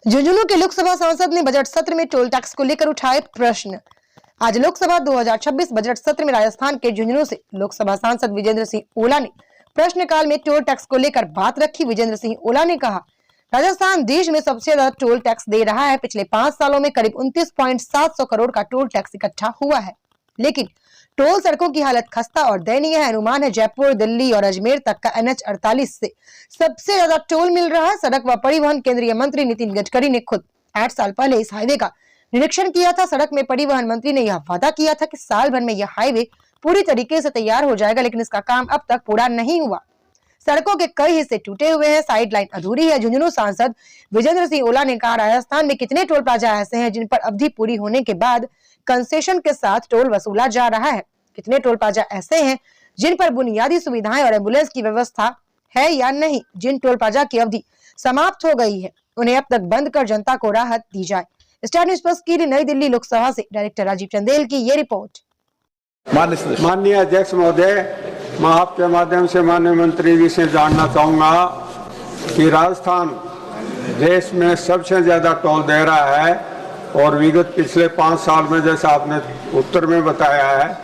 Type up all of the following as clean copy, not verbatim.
झुंझुनू के लोकसभा सांसद ने बजट सत्र में टोल टैक्स को लेकर उठाए प्रश्न। आज लोकसभा 2026 बजट सत्र में राजस्थान के झुंझुनू से लोकसभा सांसद विजेंद्र सिंह ओला ने प्रश्नकाल में टोल टैक्स को लेकर बात रखी। विजेंद्र सिंह ओला ने कहा, राजस्थान देश में सबसे ज्यादा टोल टैक्स दे रहा है। पिछले 5 सालों में करीब 29.7 करोड़ का टोल टैक्स इकट्ठा हुआ है, लेकिन टोल सड़कों की हालत खस्ता और दयनीय है। अनुमान है जयपुर, दिल्ली और अजमेर तक का NH 48 से सबसे ज्यादा टोल मिल रहा है। सड़क व परिवहन केंद्रीय मंत्री नितिन गडकरी ने खुद 8 साल पहले इस हाईवे का निरीक्षण किया था। सड़क में परिवहन मंत्री ने यह वादा किया था कि साल भर में यह हाईवे पूरी तरीके से तैयार हो जाएगा, लेकिन इसका काम अब तक पूरा नहीं हुआ। सड़कों के कई हिस्से टूटे हुए हैं, साइड लाइन अधूरी है। झुंझुनू सांसद विजेंद्र सिंह ओला ने कहा, राजस्थान में कितने टोल प्लाजा ऐसे हैं जिन पर अवधि पूरी होने के बाद कंसेशन के साथ टोल वसूला जा रहा है? कितने टोल प्लाजा ऐसे हैं जिन पर बुनियादी सुविधाएं और एम्बुलेंस की व्यवस्था है या नहीं? जिन टोल प्लाजा की अवधि समाप्त हो गई है, उन्हें अब तक बंद कर जनता को राहत दी जाए। स्टार न्यूज़ प्लस के लिए नई दिल्ली लोकसभा से डायरेक्टर राजीव चंदेल की ये रिपोर्ट। माननीय अध्यक्ष महोदय, मैं आपके माध्यम से माननीय मंत्री जी से जानना चाहूँगा कि राजस्थान देश में सबसे ज़्यादा टोल दे रहा है और विगत पिछले 5 साल में, जैसा आपने उत्तर में बताया है,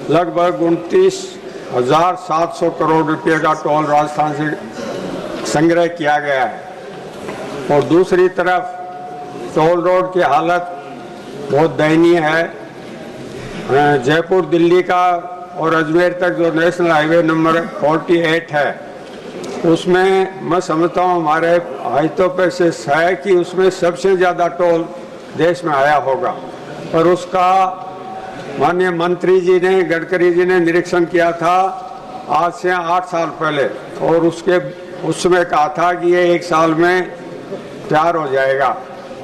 लगभग 29,700 करोड़ रुपए का टोल राजस्थान से संग्रह किया गया है। और दूसरी तरफ टोल रोड की हालत बहुत दयनीय है। जयपुर, दिल्ली का और अजमेर तक जो नेशनल हाईवे नंबर 48 है, उसमें मैं समझता हूँ हमारे हाथों पे से है कि उसमें सबसे ज़्यादा टोल देश में आया होगा। पर उसका माननीय मंत्री जी ने, गडकरी जी ने निरीक्षण किया था आज से 8 साल पहले, और उसमें कहा था कि ये 1 साल में तैयार हो जाएगा।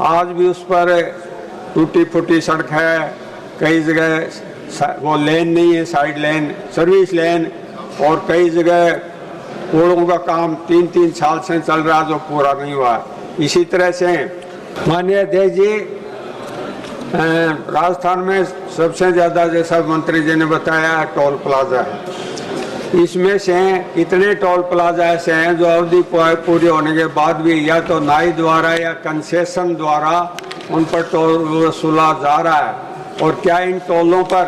आज भी उस पर टूटी फूटी सड़क है, कई जगह वो लेन नहीं है, साइड लेन, सर्विस लेन, और कई जगह पुलों का काम 3-3 साल से चल रहा जो पूरा नहीं हुआ। इसी तरह से माननीय अध्यक्ष जी, राजस्थान में सबसे ज़्यादा, जैसा मंत्री जी ने बताया, टोल प्लाजा है। इसमें से इतने टोल प्लाजा ऐसे हैं जो अवधि पूरी होने के बाद भी या तो नाई द्वारा या कंसेशन द्वारा उन पर टोल वसूला जा रहा है। और क्या इन टोलों पर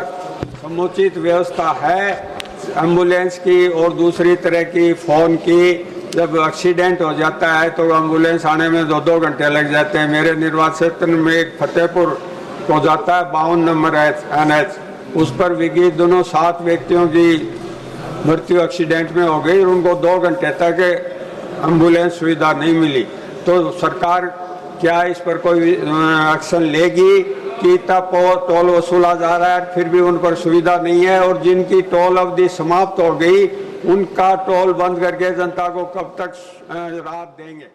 समुचित व्यवस्था है एम्बुलेंस की और दूसरी तरह की फ़ोन की? जब एक्सीडेंट हो जाता है तो एम्बुलेंस आने में 2-2 घंटे लग जाते हैं। मेरे निर्वाचन क्षेत्र में एक फतेहपुर को जाता है 52 नंबर NH, उस पर विगत दोनों 7 व्यक्तियों की मृत्यु एक्सीडेंट में हो गई और उनको 2 घंटे तक एम्बुलेंस सुविधा नहीं मिली। तो सरकार क्या इस पर कोई एक्शन लेगी कि तब टोल वसूला जा रहा है फिर भी उन पर सुविधा नहीं है? और जिनकी टोल अवधि समाप्त हो गई उनका टोल बंद करके जनता को कब तक राहत देंगे?